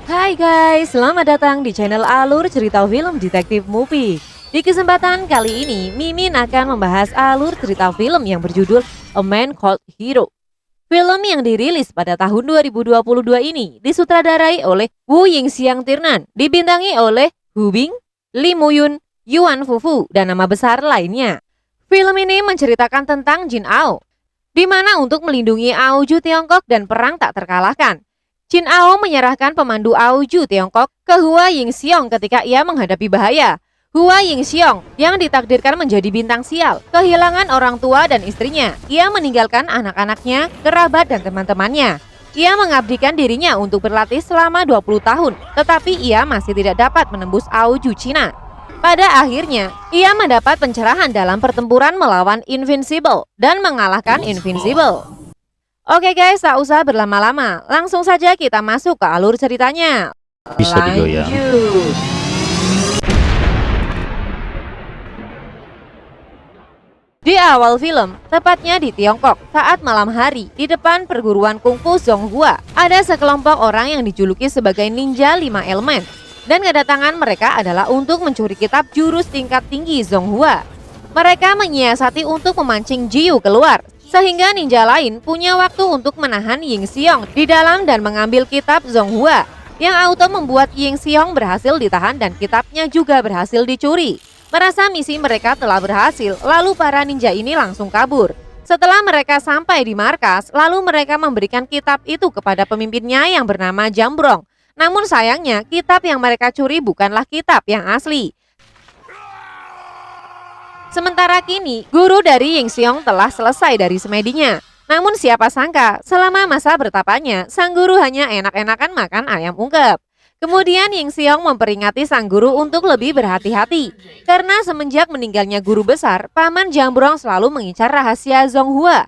Hai guys, selamat datang di channel Alur Cerita Film Detektif Movie. Di kesempatan kali ini, Mimin akan membahas alur cerita film yang berjudul A Man Called Hero. Film yang dirilis pada tahun 2022 ini disutradarai oleh Woo Ying-xiang Tirnan, dibintangi oleh Hu Bing, Lee Moo-yoon, Yuan Fufu, dan nama besar lainnya. Film ini menceritakan tentang Jin Ao, di mana untuk melindungi Aoju Tiongkok dan perang tak terkalahkan, Jin Ao menyerahkan pemandu Aoju Tiongkok ke Hua Ying-xiong ketika ia menghadapi bahaya. Hua Ying-xiong yang ditakdirkan menjadi bintang sial, kehilangan orang tua dan istrinya. Ia meninggalkan anak-anaknya, kerabat dan teman-temannya. Ia mengabdikan dirinya untuk berlatih selama 20 tahun, tetapi ia masih tidak dapat menembus Aoju Cina. Pada akhirnya, ia mendapat pencerahan dalam pertempuran melawan Invincible dan mengalahkan Invincible. Oke guys, tak usah berlama-lama, langsung saja kita masuk ke alur ceritanya. Bisa digoyang. Lanjut. Di awal film, tepatnya di Tiongkok, saat malam hari, di depan perguruan kungfu Zonghua, ada sekelompok orang yang dijuluki sebagai ninja 5 elemen. Dan kedatangan mereka adalah untuk mencuri kitab jurus tingkat tinggi Zonghua. Mereka menyiasati untuk memancing Jiyu keluar, sehingga ninja lain punya waktu untuk menahan Ying-xiong di dalam dan mengambil kitab Zonghua, yang auto membuat Ying-xiong berhasil ditahan dan kitabnya juga berhasil dicuri. Merasa misi mereka telah berhasil, lalu para ninja ini langsung kabur. Setelah mereka sampai di markas, lalu mereka memberikan kitab itu kepada pemimpinnya yang bernama Jambrong. Namun sayangnya, kitab yang mereka curi bukanlah kitab yang asli. Sementara kini, guru dari Ying-xiong telah selesai dari semedinya. Namun siapa sangka, selama masa bertapanya, sang guru hanya enak-enakan makan ayam ungkep. Kemudian Ying-xiong memperingati sang guru untuk lebih berhati-hati. Karena semenjak meninggalnya guru besar, Paman Jambrong selalu mengincar rahasia Zonghua.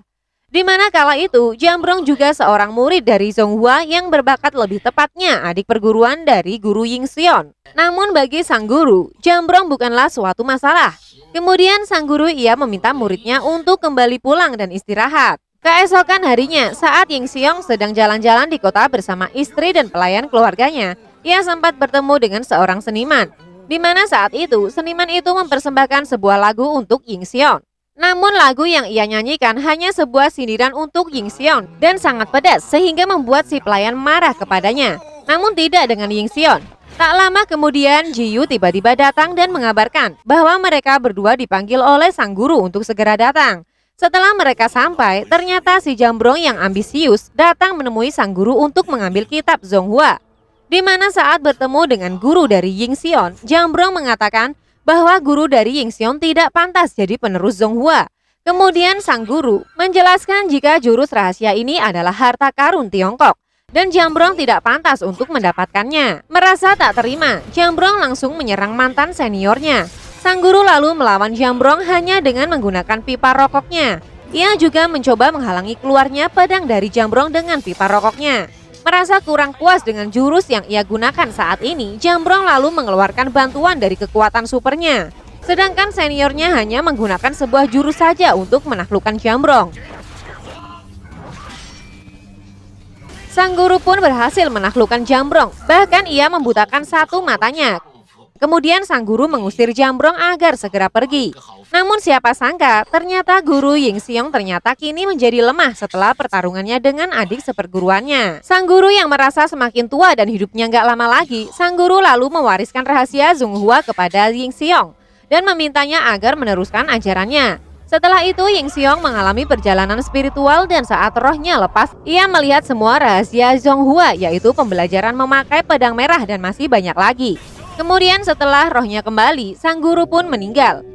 Di mana kala itu, Jambrong juga seorang murid dari Zonghua yang berbakat, lebih tepatnya adik perguruan dari guru Ying-xiong. Namun bagi sang guru, Jambrong bukanlah suatu masalah. Kemudian sang guru ia meminta muridnya untuk kembali pulang dan istirahat. Keesokan harinya, saat Ying-xiong sedang jalan-jalan di kota bersama istri dan pelayan keluarganya, ia sempat bertemu dengan seorang seniman. Di mana saat itu, seniman itu mempersembahkan sebuah lagu untuk Ying-xiong. Namun lagu yang ia nyanyikan hanya sebuah sindiran untuk Ying-xiong dan sangat pedas sehingga membuat si pelayan marah kepadanya. Namun tidak dengan Ying-xiong. Tak lama kemudian Jiyu tiba-tiba datang dan mengabarkan bahwa mereka berdua dipanggil oleh sang guru untuk segera datang. Setelah mereka sampai, ternyata si Jambrong yang ambisius datang menemui sang guru untuk mengambil kitab Zonghua. Di mana saat bertemu dengan guru dari Ying-xiong, Jambrong mengatakan bahwa guru dari Ying-xiong tidak pantas jadi penerus Zonghua. Kemudian sang guru menjelaskan jika jurus rahasia ini adalah harta karun Tiongkok dan Jambrong tidak pantas untuk mendapatkannya. Merasa tak terima, Jambrong langsung menyerang mantan seniornya. Sang guru lalu melawan Jambrong hanya dengan menggunakan pipa rokoknya. Ia juga mencoba menghalangi keluarnya pedang dari Jambrong dengan pipa rokoknya. Merasa kurang puas dengan jurus yang ia gunakan saat ini, Jambrong lalu mengeluarkan bantuan dari kekuatan supernya. Sedangkan seniornya hanya menggunakan sebuah jurus saja untuk menaklukkan Jambrong. Sang guru pun berhasil menaklukkan Jambrong, bahkan ia membutakan satu matanya. Kemudian sang guru mengusir Jambrong agar segera pergi. Namun siapa sangka, ternyata guru Ying-xiong ternyata kini menjadi lemah setelah pertarungannya dengan adik seperguruannya. Sang guru yang merasa semakin tua dan hidupnya nggak lama lagi, sang guru lalu mewariskan rahasia Zonghua kepada Ying-xiong dan memintanya agar meneruskan ajarannya. Setelah itu Ying-xiong mengalami perjalanan spiritual dan saat rohnya lepas, ia melihat semua rahasia Zonghua, yaitu pembelajaran memakai pedang merah dan masih banyak lagi. Kemudian setelah rohnya kembali, sang guru pun meninggal.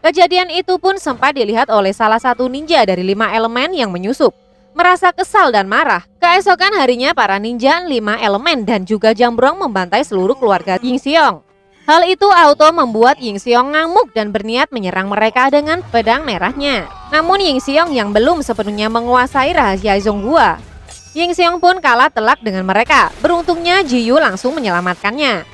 Kejadian itu pun sempat dilihat oleh salah satu ninja dari 5 elemen yang menyusup. Merasa kesal dan marah, keesokan harinya para ninja 5 elemen dan juga Jambrong membantai seluruh keluarga Ying-xiong. Hal itu auto membuat Ying-xiong ngamuk dan berniat menyerang mereka dengan pedang merahnya. Namun Ying-xiong yang belum sepenuhnya menguasai rahasia Zonghua, Ying-xiong pun kalah telak dengan mereka. Beruntungnya Jiyu langsung menyelamatkannya.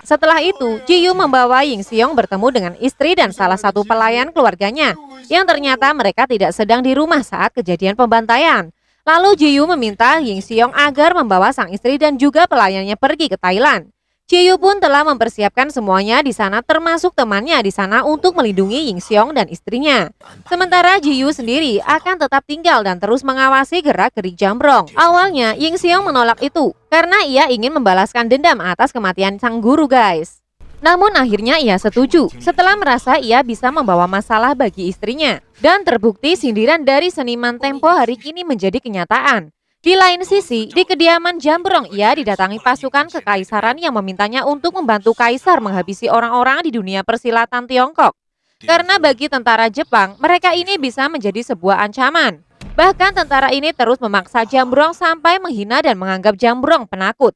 Setelah itu, Jiyu membawa Ying-xiong bertemu dengan istri dan salah satu pelayan keluarganya, yang ternyata mereka tidak sedang di rumah saat kejadian pembantaian. Lalu Jiyu meminta Ying Xiong agar membawa sang istri dan juga pelayannya pergi ke Thailand. Jiyu pun telah mempersiapkan semuanya di sana termasuk temannya di sana untuk melindungi Ying Xiong dan istrinya. Sementara Jiyu sendiri akan tetap tinggal dan terus mengawasi gerak-gerik Jambrong. Awalnya Ying Xiong menolak itu karena ia ingin membalaskan dendam atas kematian sang guru guys. Namun akhirnya ia setuju setelah merasa ia bisa membawa masalah bagi istrinya. Dan terbukti sindiran dari seniman Tempo hari kini menjadi kenyataan. Di lain sisi, di kediaman Jambrong ia didatangi pasukan kekaisaran yang memintanya untuk membantu kaisar menghabisi orang-orang di dunia persilatan Tiongkok. Karena bagi tentara Jepang, mereka ini bisa menjadi sebuah ancaman. Bahkan tentara ini terus memaksa Jambrong sampai menghina dan menganggap Jambrong penakut.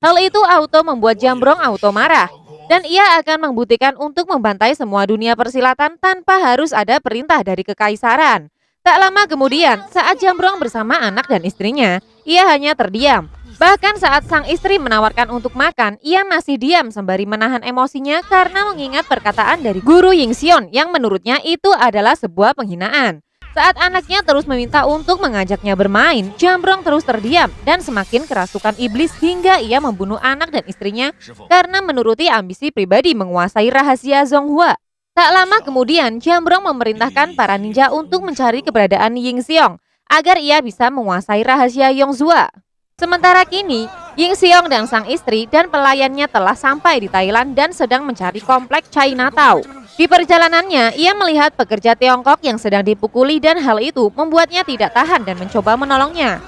Hal itu membuat Jambrong marah. Dan ia akan membuktikan untuk membantai semua dunia persilatan tanpa harus ada perintah dari kekaisaran. Tak lama kemudian, saat Jambrong bersama anak dan istrinya, ia hanya terdiam. Bahkan saat sang istri menawarkan untuk makan, ia masih diam sembari menahan emosinya karena mengingat perkataan dari guru Ying Xiong yang menurutnya itu adalah sebuah penghinaan. Saat anaknya terus meminta untuk mengajaknya bermain, Jambrong terus terdiam dan semakin kerasukan iblis hingga ia membunuh anak dan istrinya karena menuruti ambisi pribadi menguasai rahasia Zonghua. Tak lama kemudian, Jambrong memerintahkan para ninja untuk mencari keberadaan Ying Xiong agar ia bisa menguasai rahasia Yongzhua. Sementara kini, Ying Xiong dan sang istri dan pelayannya telah sampai di Thailand dan sedang mencari komplek Chinatown. Di perjalanannya, ia melihat pekerja Tiongkok yang sedang dipukuli dan hal itu membuatnya tidak tahan dan mencoba menolongnya.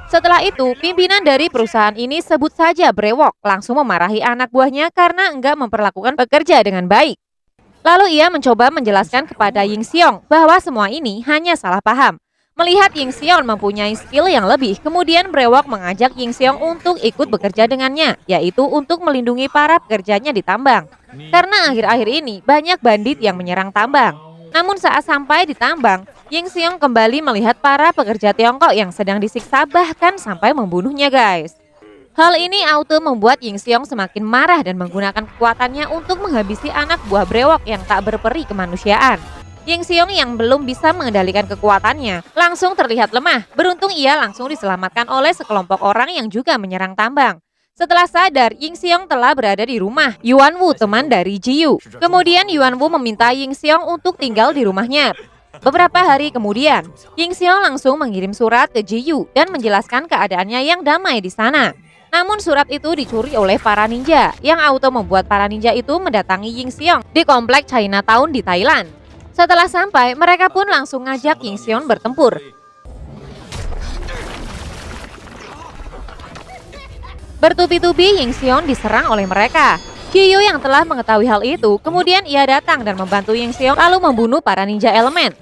Setelah itu, pimpinan dari perusahaan ini sebut saja Brewok langsung memarahi anak buahnya karena enggak memperlakukan pekerja dengan baik. Lalu ia mencoba menjelaskan kepada Ying Xiong bahwa semua ini hanya salah paham. Melihat Ying Xiong mempunyai skill yang lebih, kemudian Brewok mengajak Ying Xiong untuk ikut bekerja dengannya, yaitu untuk melindungi para pekerjanya di tambang. Karena akhir-akhir ini banyak bandit yang menyerang tambang. Namun saat sampai di tambang, Ying Xiong kembali melihat para pekerja Tiongkok yang sedang disiksa bahkan sampai membunuhnya guys. Hal ini membuat Ying Xiong semakin marah dan menggunakan kekuatannya untuk menghabisi anak buah Brewok yang tak berperi kemanusiaan. Ying Xiong yang belum bisa mengendalikan kekuatannya langsung terlihat lemah. Beruntung ia langsung diselamatkan oleh sekelompok orang yang juga menyerang tambang. Setelah sadar, Ying Xiong telah berada di rumah Yuan Wu, teman dari Jiyu. Kemudian Yuan Wu meminta Ying Xiong untuk tinggal di rumahnya. Beberapa hari kemudian, Ying Xiong langsung mengirim surat ke Jiyu dan menjelaskan keadaannya yang damai di sana. Namun surat itu dicuri oleh para ninja, yang membuat para ninja itu mendatangi Ying Xiong di komplek Chinatown di Thailand. Setelah sampai, mereka pun langsung ngajak Ying Xiong bertempur. Bertubi-tubi Ying Xiong diserang oleh mereka. Jiyu yang telah mengetahui hal itu, kemudian ia datang dan membantu Ying Xiong lalu membunuh para ninja elemen.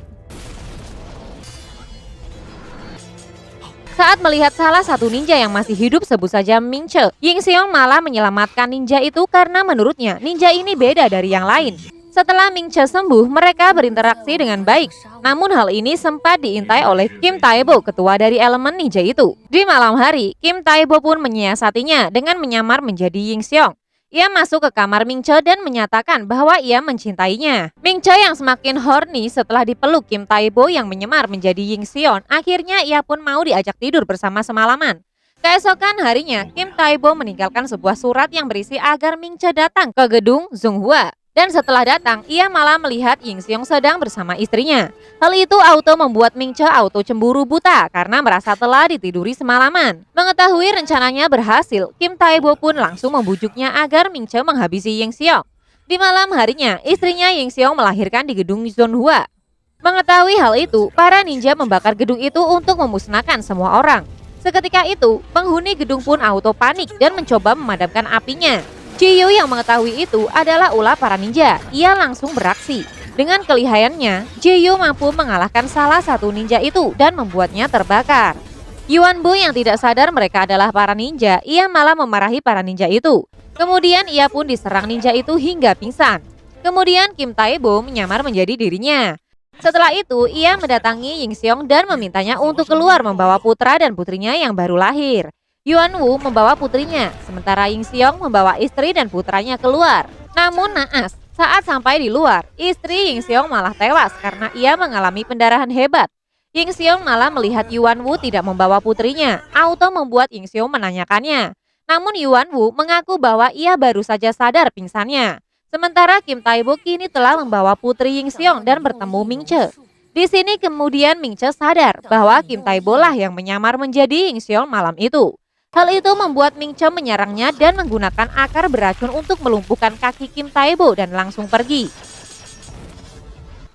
Saat melihat salah satu ninja yang masih hidup sebut saja Ming Che, Ying Xiong malah menyelamatkan ninja itu karena menurutnya ninja ini beda dari yang lain. Setelah Ming Che sembuh, mereka berinteraksi dengan baik. Namun hal ini sempat diintai oleh Kim Tae-bo, ketua dari elemen ninja itu. Di malam hari, Kim Tae-bo pun menyiasatinya dengan menyamar menjadi Ying Xiong. Ia masuk ke kamar Ming Che dan menyatakan bahwa ia mencintainya. Ming Che yang semakin horny setelah dipeluk Kim Tae-bo yang menyamar menjadi Ying Xiong, akhirnya ia pun mau diajak tidur bersama semalaman. Keesokan harinya, Kim Tae-bo meninggalkan sebuah surat yang berisi agar Ming Che datang ke gedung Zonghua. Dan setelah datang, ia malah melihat Ying Xiong sedang bersama istrinya. Hal itu membuat Ming Che cemburu buta karena merasa telah ditiduri semalaman. Mengetahui rencananya berhasil, Kim Tae-bo pun langsung membujuknya agar Ming Che menghabisi Ying Xiong. Di malam harinya, istrinya Ying Xiong melahirkan di gedung Zonghua. Mengetahui hal itu, para ninja membakar gedung itu untuk memusnahkan semua orang. Seketika itu, penghuni gedung pun panik dan mencoba memadamkan apinya. Jiyu yang mengetahui itu adalah ulah para ninja. Ia langsung beraksi. Dengan kelihayannya, Jiyu mampu mengalahkan salah satu ninja itu dan membuatnya terbakar. Yuan Bu yang tidak sadar mereka adalah para ninja, ia malah memarahi para ninja itu. Kemudian ia pun diserang ninja itu hingga pingsan. Kemudian Kim Tae-bo menyamar menjadi dirinya. Setelah itu, ia mendatangi Ying Xiong dan memintanya untuk keluar membawa putra dan putrinya yang baru lahir. Yuan Wu membawa putrinya, sementara Ying Xiong membawa istri dan putranya keluar. Namun naas, Saat sampai di luar, istri Ying Xiong malah tewas karena ia mengalami pendarahan hebat. Ying Xiong malah melihat Yuan Wu tidak membawa putrinya, auto membuat Ying Xiong menanyakannya. Namun Yuan Wu mengaku bahwa ia baru saja sadar pingsannya. Sementara Kim Tae-bo kini telah membawa putri Ying Xiong dan bertemu Ming Che. Di sini kemudian Ming Che sadar bahwa Kim Tae-bo lah yang menyamar menjadi Ying Xiong malam itu. Hal itu membuat Ming Che menyerangnya dan menggunakan akar beracun untuk melumpuhkan kaki Kim Tae-bo dan langsung pergi.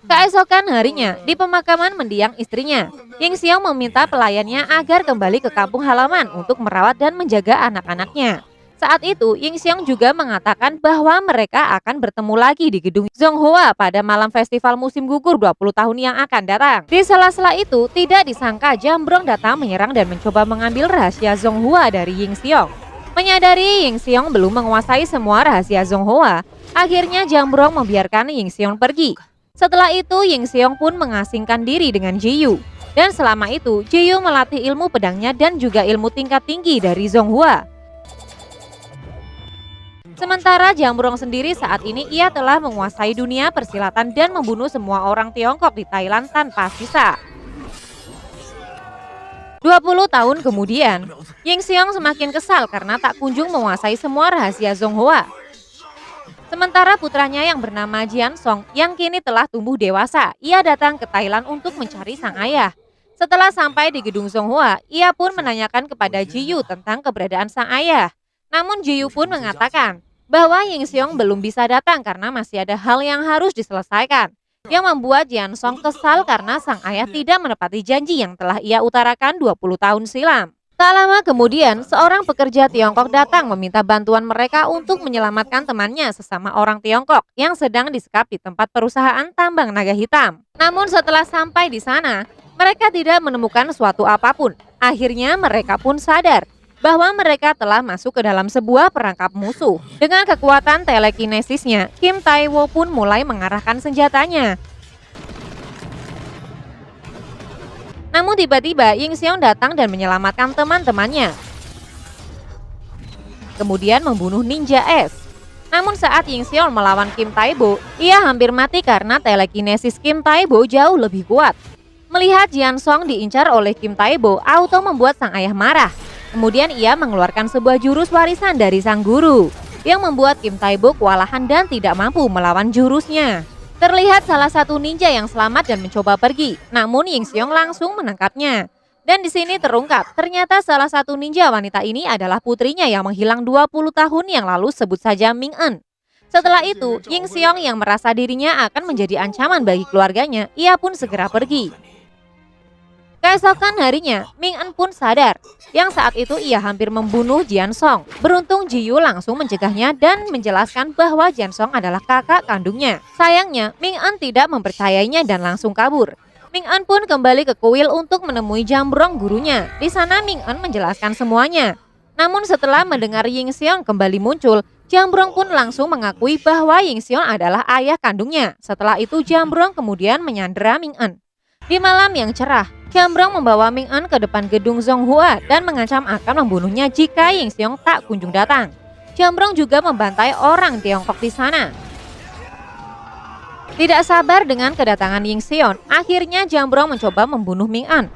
Keesokan harinya, di pemakaman mendiang istrinya, Ying Xiong meminta pelayannya agar kembali ke kampung halaman untuk merawat dan menjaga anak-anaknya. Saat itu, Ying Xiong juga mengatakan bahwa mereka akan bertemu lagi di gedung Zonghua pada malam festival musim gugur 20 tahun yang akan datang. Di sela-sela itu, tidak disangka Jambrong datang menyerang dan mencoba mengambil rahasia Zonghua dari Ying Xiong. Menyadari Ying Xiong belum menguasai semua rahasia Zonghua, akhirnya Jambrong membiarkan Ying Xiong pergi. Setelah itu, Ying Xiong pun mengasingkan diri dengan Jiyu. Dan selama itu, Jiyu melatih ilmu pedangnya dan juga ilmu tingkat tinggi dari Zonghua. Sementara Jambrong sendiri saat ini ia telah menguasai dunia persilatan dan membunuh semua orang Tiongkok di Thailand tanpa sisa. 20 tahun kemudian, Ying Xiong semakin kesal karena tak kunjung menguasai semua rahasia Zonghua. Sementara putranya yang bernama Jian Song yang kini telah tumbuh dewasa, ia datang ke Thailand untuk mencari sang ayah. Setelah sampai di gedung Zonghua, ia pun menanyakan kepada Jiyu tentang keberadaan sang ayah. Namun Jiyu pun mengatakan bahwa Ying Xiong belum bisa datang karena masih ada hal yang harus diselesaikan. Yang membuat Jian Song kesal karena sang ayah tidak menepati janji yang telah ia utarakan 20 tahun silam. Tak lama kemudian, seorang pekerja Tiongkok datang meminta bantuan mereka untuk menyelamatkan temannya sesama orang Tiongkok yang sedang disekap di tempat perusahaan tambang naga hitam. Namun setelah sampai di sana, mereka tidak menemukan suatu apapun. Akhirnya mereka pun sadar bahwa mereka telah masuk ke dalam sebuah perangkap musuh. Dengan kekuatan telekinesisnya, Kim Tae-wo pun mulai mengarahkan senjatanya. Namun tiba-tiba Ying Xiong datang dan menyelamatkan teman-temannya. Kemudian membunuh ninja es. Namun saat Ying Xiong melawan Kim Tae-bo, ia hampir mati karena telekinesis Kim Tae-bo jauh lebih kuat. Melihat Jian Song diincar oleh Kim Tae-bo, auto membuat sang ayah marah. Kemudian ia mengeluarkan sebuah jurus warisan dari sang guru yang membuat Kim Tae-bo kewalahan dan tidak mampu melawan jurusnya. Terlihat salah satu ninja yang selamat dan mencoba pergi, namun Ying Xiong langsung menangkapnya. Dan di sini terungkap, ternyata salah satu ninja wanita ini adalah putrinya yang menghilang 20 tahun yang lalu, sebut saja Ming En. Setelah itu, Ying Xiong yang merasa dirinya akan menjadi ancaman bagi keluarganya, ia pun segera pergi. Keesokan harinya, Ming En pun sadar yang saat itu ia hampir membunuh Jian Song. Beruntung Jiyu langsung mencegahnya dan menjelaskan bahwa Jian Song adalah kakak kandungnya. Sayangnya, Ming En tidak mempercayainya dan langsung kabur. Ming En pun kembali ke kuil untuk menemui Jambrong gurunya. Di sana Ming En menjelaskan semuanya. Namun setelah mendengar Ying Xiong kembali muncul, Jambrong pun langsung mengakui bahwa Ying Xiong adalah ayah kandungnya. Setelah itu Jambrong kemudian menyandera Ming En. Di malam yang cerah, Jambrong membawa Ming En ke depan gedung Zonghua dan mengancam akan membunuhnya jika Ying Xiong tak kunjung datang. Jambrong juga membantai orang Tiongkok di sana. Tidak sabar dengan kedatangan Ying Xiong, akhirnya Jambrong mencoba membunuh Ming En.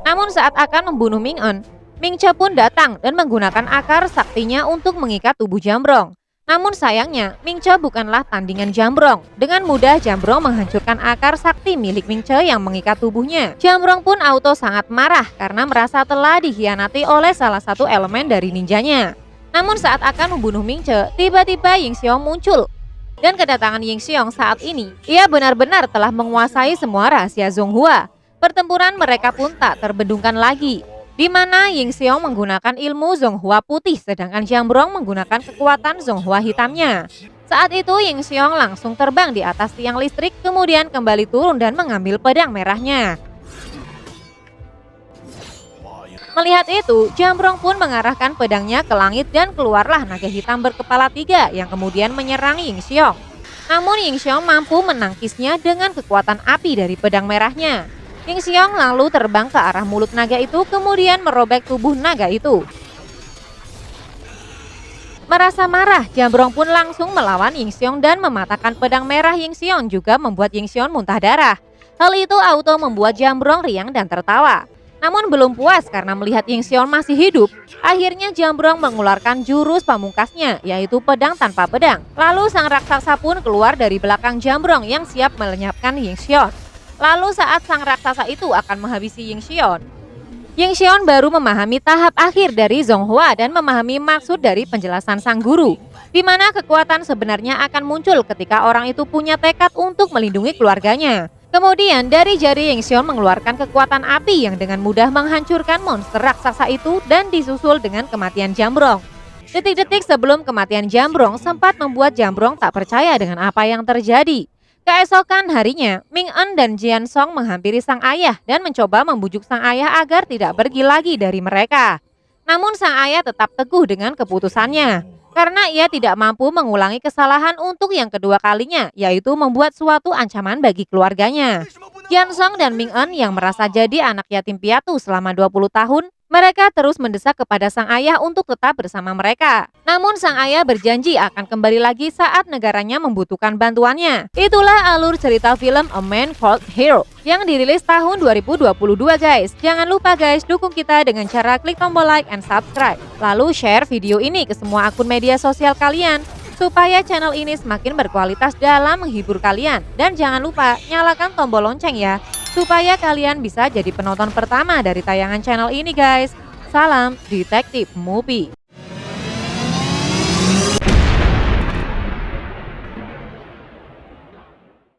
Namun saat akan membunuh Ming En, Ming Che pun datang dan menggunakan akar saktinya untuk mengikat tubuh Jambrong. Namun sayangnya, Ming Che bukanlah tandingan Jambrong. Dengan mudah Jambrong menghancurkan akar sakti milik Ming Che yang mengikat tubuhnya. Jambrong pun auto sangat marah karena merasa telah dikhianati oleh salah satu elemen dari ninjanya. Namun saat akan membunuh Ming Che, tiba-tiba Ying Xiong muncul. Dan kedatangan Ying Xiong saat ini, ia benar-benar telah menguasai semua rahasia Zonghua. Pertempuran mereka pun tak terbendungkan lagi, di mana Ying Xiong menggunakan ilmu Zonghua putih sedangkan Jambrong menggunakan kekuatan Zonghua hitamnya. Saat itu Ying Xiong langsung terbang di atas tiang listrik, kemudian kembali turun dan mengambil pedang merahnya. Melihat itu, Jambrong pun mengarahkan pedangnya ke langit dan keluarlah naga hitam berkepala 3 yang kemudian menyerang Ying Xiong. Namun Ying Xiong mampu menangkisnya dengan kekuatan api dari pedang merahnya. Ying Xiong lalu terbang ke arah mulut naga itu, kemudian merobek tubuh naga itu. Merasa marah, Jambrong pun langsung melawan Yingxiong dan mematahkan pedang merah Yingxiong, juga membuat Yingxiong muntah darah. Hal itu auto membuat Jambrong riang dan tertawa. Namun belum puas karena melihat Yingxiong masih hidup, akhirnya Jambrong mengeluarkan jurus pamungkasnya, yaitu pedang tanpa pedang. Lalu sang raksasa pun keluar dari belakang Jambrong yang siap melenyapkan Yingxiong. Lalu saat sang raksasa itu akan menghabisi Yingxiong baru memahami tahap akhir dari Zonghua dan memahami maksud dari penjelasan sang guru, di mana kekuatan sebenarnya akan muncul ketika orang itu punya tekad untuk melindungi keluarganya. Kemudian dari jari Yingxiong mengeluarkan kekuatan api yang dengan mudah menghancurkan monster raksasa itu dan disusul dengan kematian Jambrong. Detik-detik sebelum kematian Jambrong sempat membuat Jambrong tak percaya dengan apa yang terjadi. Keesokan harinya, Ming En dan Jian Song menghampiri sang ayah dan mencoba membujuk sang ayah agar tidak pergi lagi dari mereka. Namun sang ayah tetap teguh dengan keputusannya, karena ia tidak mampu mengulangi kesalahan untuk yang kedua kalinya, yaitu membuat suatu ancaman bagi keluarganya. Jian Song dan Ming En yang merasa jadi anak yatim piatu selama 20 tahun, mereka terus mendesak kepada sang ayah untuk tetap bersama mereka. Namun sang ayah berjanji akan kembali lagi saat negaranya membutuhkan bantuannya. Itulah alur cerita film A Man Called Hero yang dirilis tahun 2022 guys. Jangan lupa guys, dukung kita dengan cara klik tombol like and subscribe. Lalu share video ini ke semua akun media sosial kalian, supaya channel ini semakin berkualitas dalam menghibur kalian. Dan jangan lupa nyalakan tombol lonceng ya, supaya kalian bisa jadi penonton pertama dari tayangan channel ini guys. Salam Detektif Movie.